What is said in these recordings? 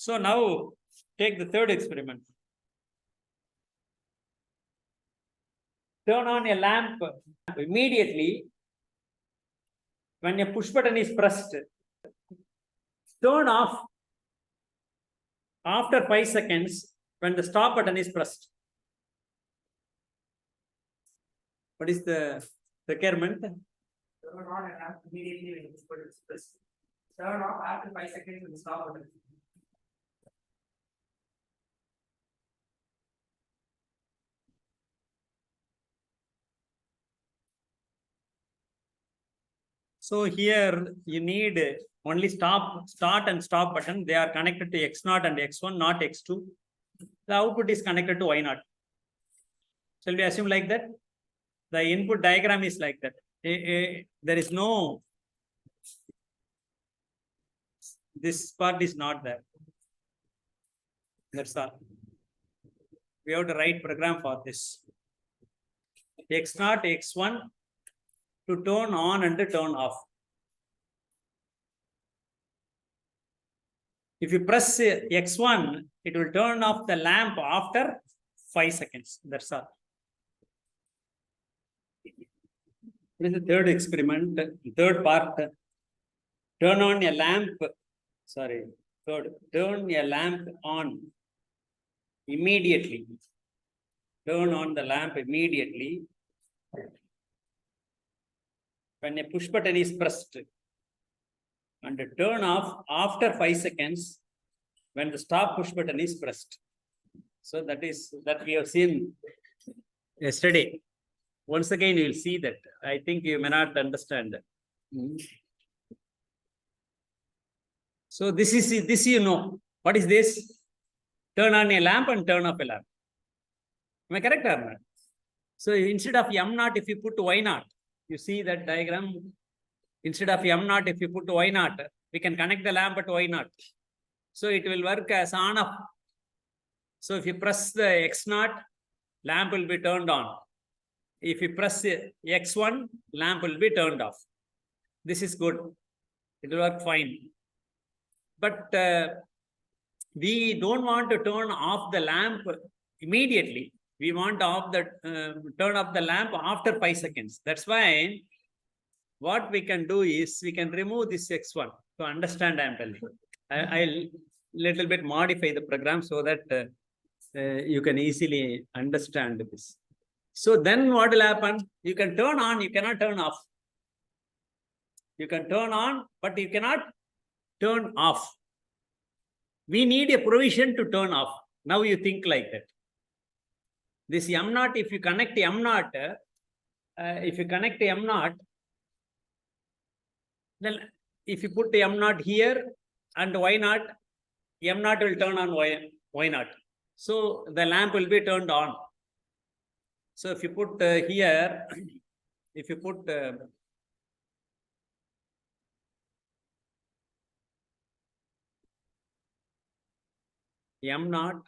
So now take the third experiment. Turn on a lamp immediately when a push button is pressed. Turn off after 5 seconds when the stop button is pressed. What is the requirement? Turn on a lamp immediately when the push button is pressed. Turn off after 5 seconds when the stop button is pressed. So here you need only start and stop button. They are connected to X0 and X1, not X2. The output is connected to Y0. Shall we assume like that? The input diagram is like that. There is no, this part is not there. That's all. We have to write program for this. X0, X1 to turn on and turn off. If you press X1, it will turn off the lamp after 5 seconds. That's all. This is the third experiment, third part. Turn on a lamp. Sorry, third. Turn a lamp on immediately. Turn on the lamp immediately when a push button is pressed, and turn off after 5 seconds when the stop push button is pressed. So that we have seen yesterday. Once again, you will see that. I think you may not understand that. So this you know. What is this? Turn on a lamp and turn off a lamp. Am I correct or not? So instead of M0, if you put Y0, you see that diagram. Instead of M0, if you put Y0, we can connect the lamp at Y0. So it will work as on-off. So if you press the X0, lamp will be turned on. If you press X1, lamp will be turned off. This is good. It will work fine. But we don't want to turn off the lamp immediately. We want to turn off the lamp after 5 seconds. That's why what we can do is we can remove this X1 to understand. I'm telling you. I'll little bit modify the program so that you can easily understand this. So then what will happen? You can turn on, you cannot turn off. You can turn on, but you cannot turn off. We need a provision to turn off. Now you think like that. This M0, if you connect M0, then if you put M0 here and Y0, M0 will turn on Y0. So the lamp will be turned on. So if you put here, if you put M0,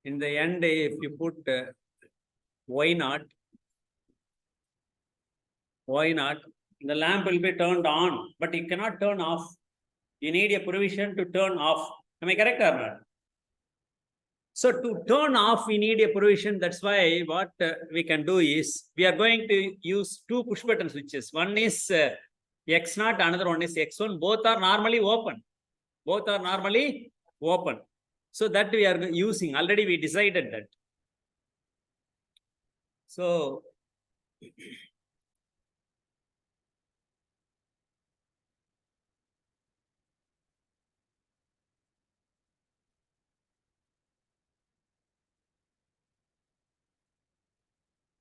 in the end, if you put Y0, the lamp will be turned on, but you cannot turn off. You need a provision to turn off. Am I correct or not? So to turn off, we need a provision. That's why what we can do is, we are going to use two push button switches. One is X0, another one is X1. Both are normally open. So that we are using. Already we decided that. So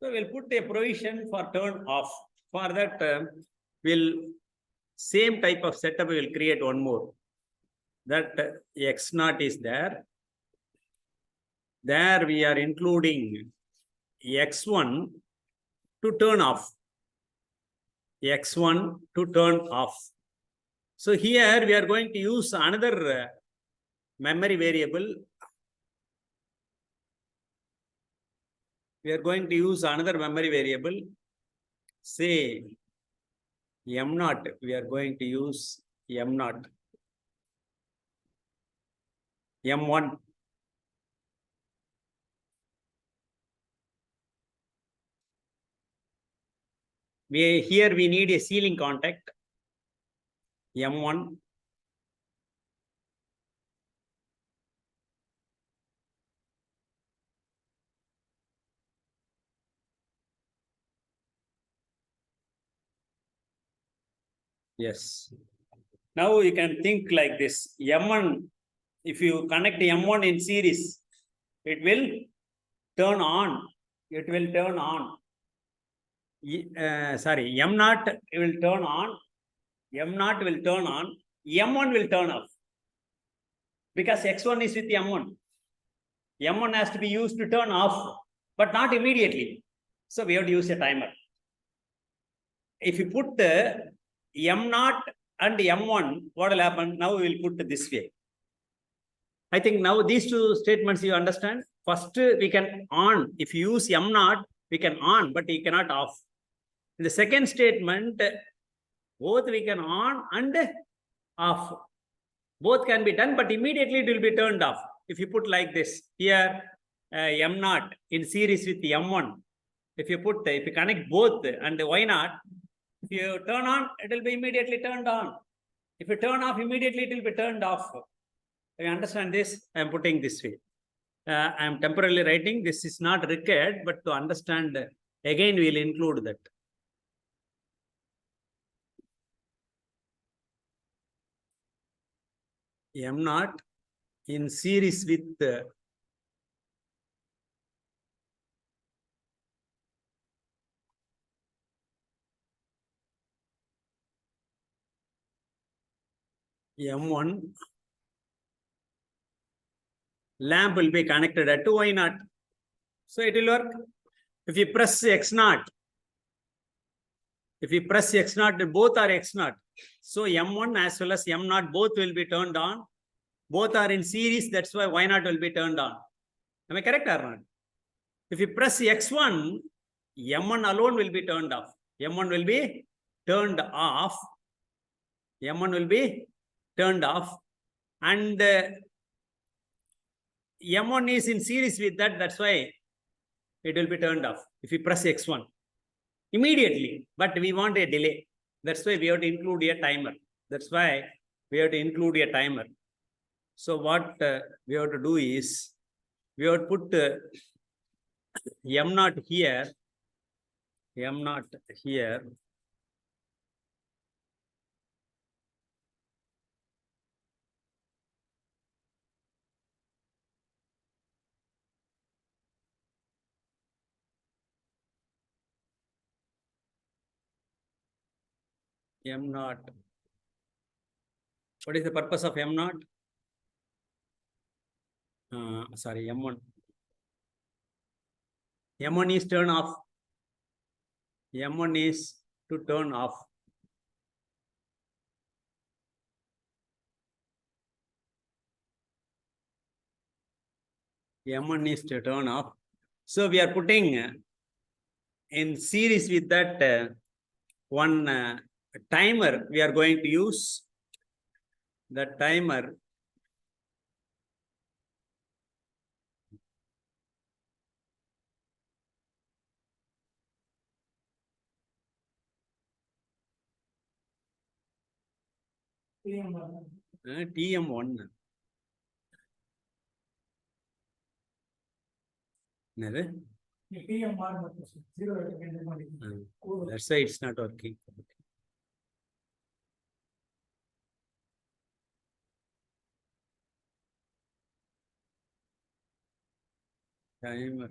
we'll put a provision for turn off. For that, same type of setup we will create one more. That X0 is there. There we are including X1 to turn off. X1 to turn off. So here we are going to use another memory variable. We are going to use another memory variable. Say M0. We are going to use M0. M1. Here we need a sealing contact. M1. Yes. Now you can think like this. M1, if you connect M1 in series, it will turn on. It will turn on. Sorry, M0 will turn on. M0 will turn on. M1 will turn off. Because X1 is with M1. M1 has to be used to turn off, but not immediately. So we have to use a timer. If you put M0 and M1, what will happen? Now we will put this way. I think now these two statements you understand. First, we can on. If you use M0, we can on, but we cannot off. In the second statement, both we can on and off. Both can be done, but immediately it will be turned off. If you put like this, here M0 in series with M1. If you connect both and why not? If you turn on, it will be immediately turned on. If you turn off, immediately it will be turned off. You understand this? I am putting this way. I am temporarily writing. This is not required, but to understand, again we will include that. M0 in series with M1, lamp will be connected at Y0. So it will work. If you press X0, both are X0. So M1 as well as M0, both will be turned on. Both are in series, that's why Y0 will be turned on. Am I correct or not? If you press X1, M1 alone will be turned off. M1 will be turned off. M1 will be turned off. And M1 is in series with that, that's why it will be turned off. If you press X1 immediately, but we want a delay. That's why we have to include a timer. That's why we have to include a timer. So what we have to do is, we have to put M0 here, M0 here. M0. What is the purpose of M0? Sorry, M1. M1 is turn off. M1 is to turn off. M1 is to turn off. So we are putting in series with that one timer we are going to use. The timer TM1. That's why it's not working. Timer.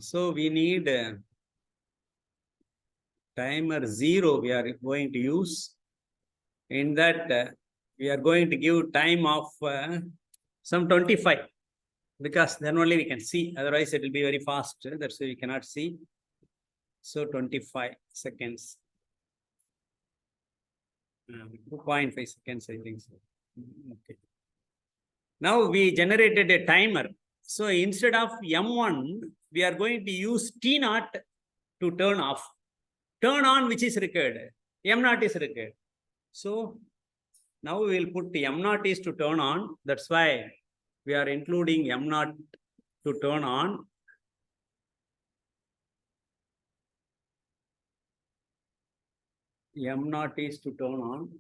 So we need timer 0 we are going to use. In that we are going to give time of some 25, because then only we can see, otherwise it will be very fast. That's why we cannot see. So 25 seconds. 2.5 seconds, I think so. Okay. Now we generated a timer. So instead of M1, we are going to use T0 to turn off. Turn on, which is required. M0 is required. So now we will put M0 is to turn on. That's why we are including M0 to turn on. M0 is to turn on.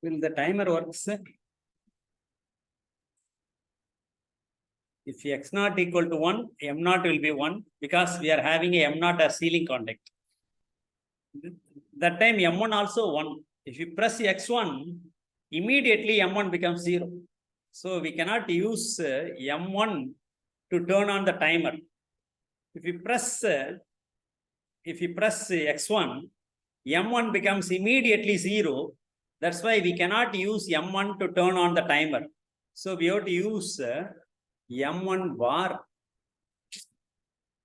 Will the timer works? If x naught equal to 1, m naught will be 1 because we are having a m naught as ceiling contact. That time m1 also 1. If you press x1, immediately m1 becomes 0. So we cannot use m1 to turn on the timer. If you press x1, m1 becomes immediately 0. That's why we cannot use m1 to turn on the timer. So we have to use m1 bar,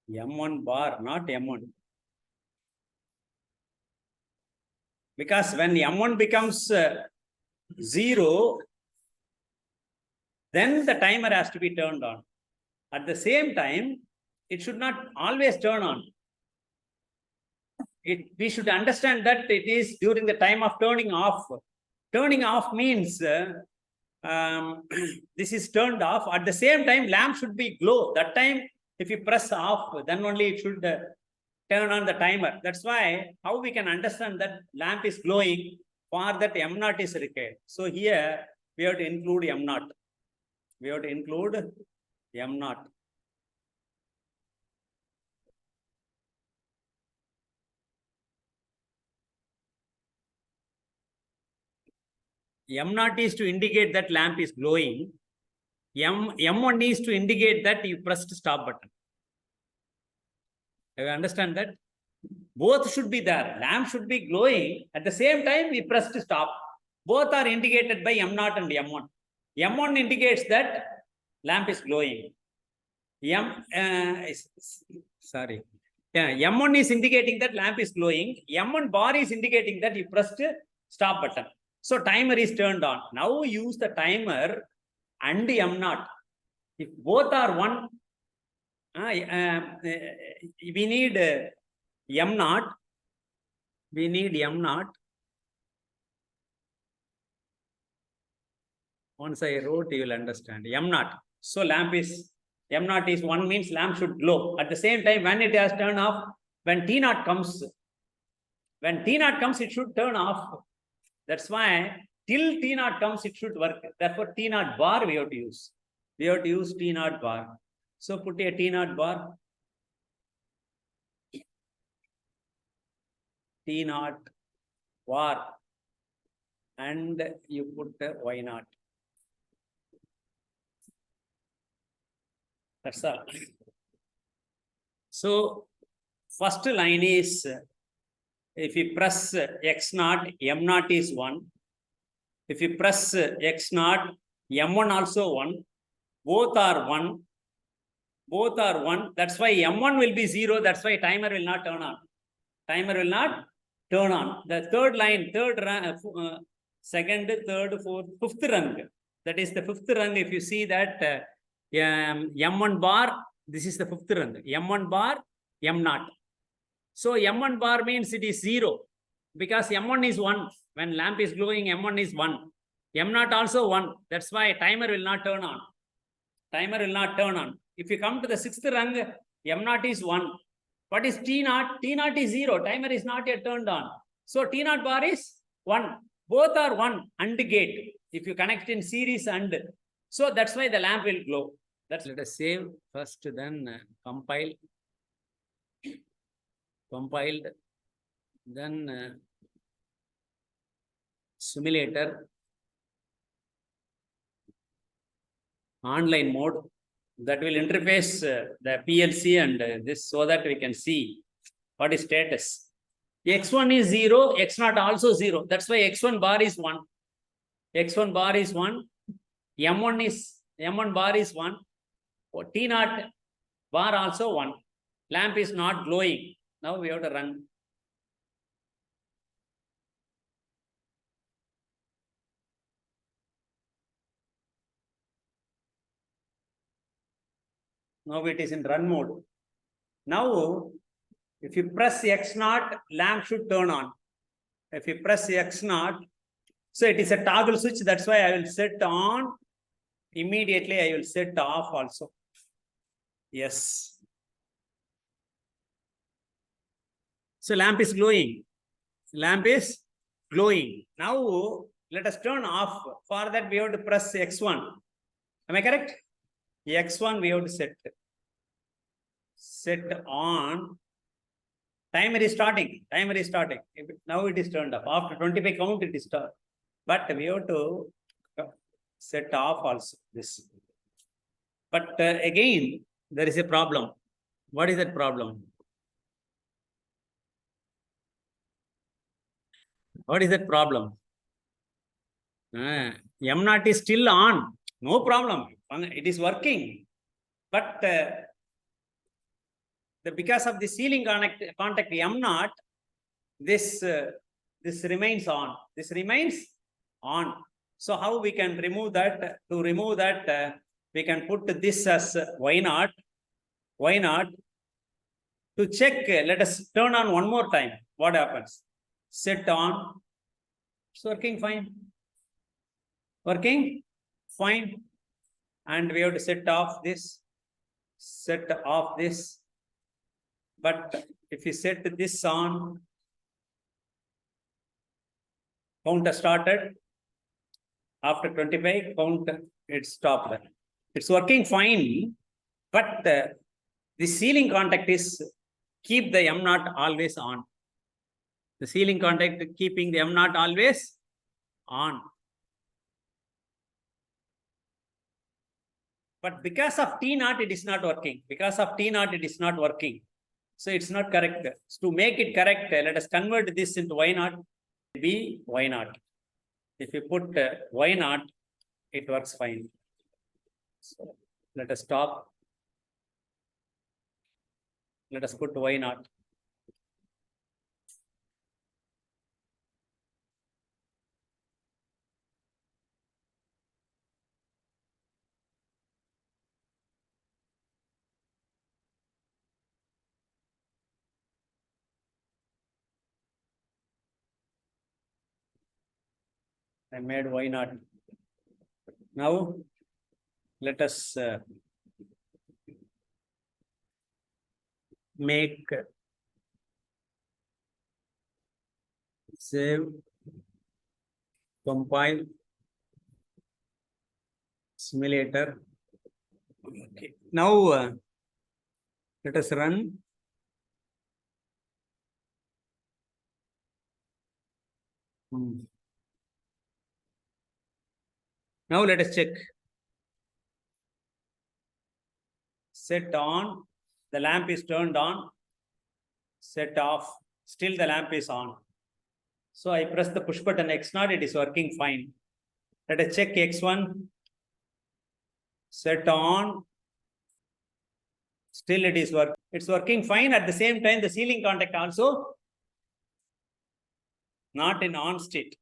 not m1. Because when m1 becomes 0, then the timer has to be turned on. At the same time, it should not always turn on. We should understand that it is during the time of turning off. Turning off means this is turned off. At the same time, lamp should be glow. That time, if you press off, then only it should turn on the timer. That's why how we can understand that lamp is glowing. For that m0 is required. So here we have to include m0. We have to include m0. M0 is to indicate that lamp is glowing. M1 is to indicate that you pressed stop button. You understand that? Both should be there. Lamp should be glowing. At the same time, we pressed stop. Both are indicated by M0 and M1. M1 indicates that lamp is glowing. M1 is indicating that lamp is glowing. M1 bar is indicating that you pressed stop button. So timer is turned on. Now use the timer and M0. If both are 1, we need M0. We need M0. Once I wrote, you will understand. M0. So lamp is, M0 is 1 means lamp should glow. At the same time, when it has turned off, when T0 comes, it should turn off. That's why till T0 comes, it should work. Therefore, T0 bar we have to use. We have to use T0 bar. So put a T0 bar. T0 bar. And you put Y0. That's all. So first line is, if you press X0, M0 is 1. If you press X0, M1 also 1. Both are 1. Both are 1. That's why M1 will be 0. That's why timer will not turn on. Timer will not turn on. The third line, second, third, fourth, fifth rung. That is the fifth rung. If you see that M1 bar, this is the fifth rung. M1 bar, M0. So M1 bar means it is 0 because M1 is 1. When lamp is glowing, M1 is 1. M0 also 1. That's why timer will not turn on. Timer will not turn on. If you come to the sixth rung, M0 is 1. What is T0? T0 is 0. Timer is not yet turned on. So T0 bar is 1. Both are 1. AND gate. If you connect in series AND. So that's why the lamp will glow. Let's let us save first, then compile. Compiled, then simulator, online mode, that will interface the PLC and this, so that we can see what is status. X1 is 0, X0 also 0. That's why X1 bar is 1. X1 bar is 1. M1 bar is 1. T0 bar also 1. Lamp is not glowing. Now we have to run. Now it is in run mode. Now, if you press X0, lamp should turn on. If you press X0, so it is a toggle switch. That's why I will set on. Immediately I will set off also. Yes. So lamp is glowing. Lamp is glowing. Now let us turn off. For that we have to press X1. Am I correct? X1 we have to set. Set on. Timer is starting. Timer is starting. Now it is turned off. After 25 count it is started. But we have to set off also this. But again, there is a problem. What is that problem? What is that problem? M0 is still on. No problem. It is working. But because of the ceiling contact M0, this remains on. This remains on. So how we can remove that? To remove that, we can put this as Y0. Y0. To check, let us turn on one more time. What happens? Set on. It's working fine. Working fine. And we have to set off this. Set off this. But if you set this on, count started. After 25, count it stopped. It's working fine, but the ceiling contact is keep the M0 always on. The ceiling contact keeping the M0 always on. But because of T0, it is not working. Because of T0, it is not working. So it's not correct. To make it correct, let us convert this into Y0. Be Y0. If you put Y0, it works fine. So let us stop. Let us put Y0. I made Y0. Now let us make save, compile, simulator. Okay. Now let us run. Now let us check. Set on. The lamp is turned on. Set off. Still the lamp is on. So I press the push button X0. It is working fine. Let us check X1. Set on. Still it is working. It's working fine. At the same time, the ceiling contact also not in on state.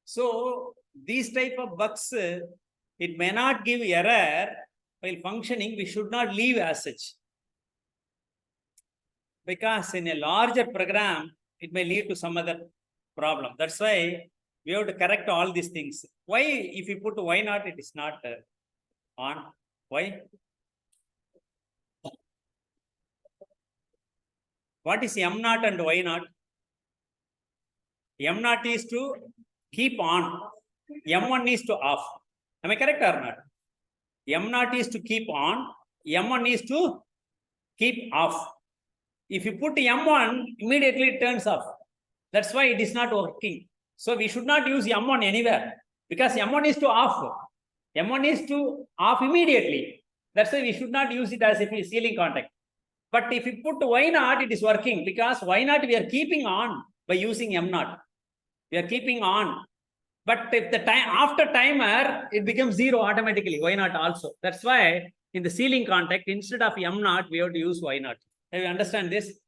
So these type of bugs, it may not give error while functioning. We should not leave as such. Because in a larger program, it may lead to some other problem. That's why we have to correct all these things. Why, if you put Y0, it is not on? Why? What is M0 and Y0? M0 is to keep on. M1 is to off. Am I correct or not? M0 is to keep on, M1 is to keep off. If you put M1, immediately it turns off. That's why it is not working. So we should not use M1 anywhere because M1 is to off. M1 is to off immediately. That's why we should not use it as a ceiling contact. But if you put Y0, it is working because Y0 we are keeping on by using M0. We are keeping on. But if the time after timer, it becomes 0 automatically, Y0 also. That's why in the ceiling contact, instead of M0, we have to use Y0. Do you understand this?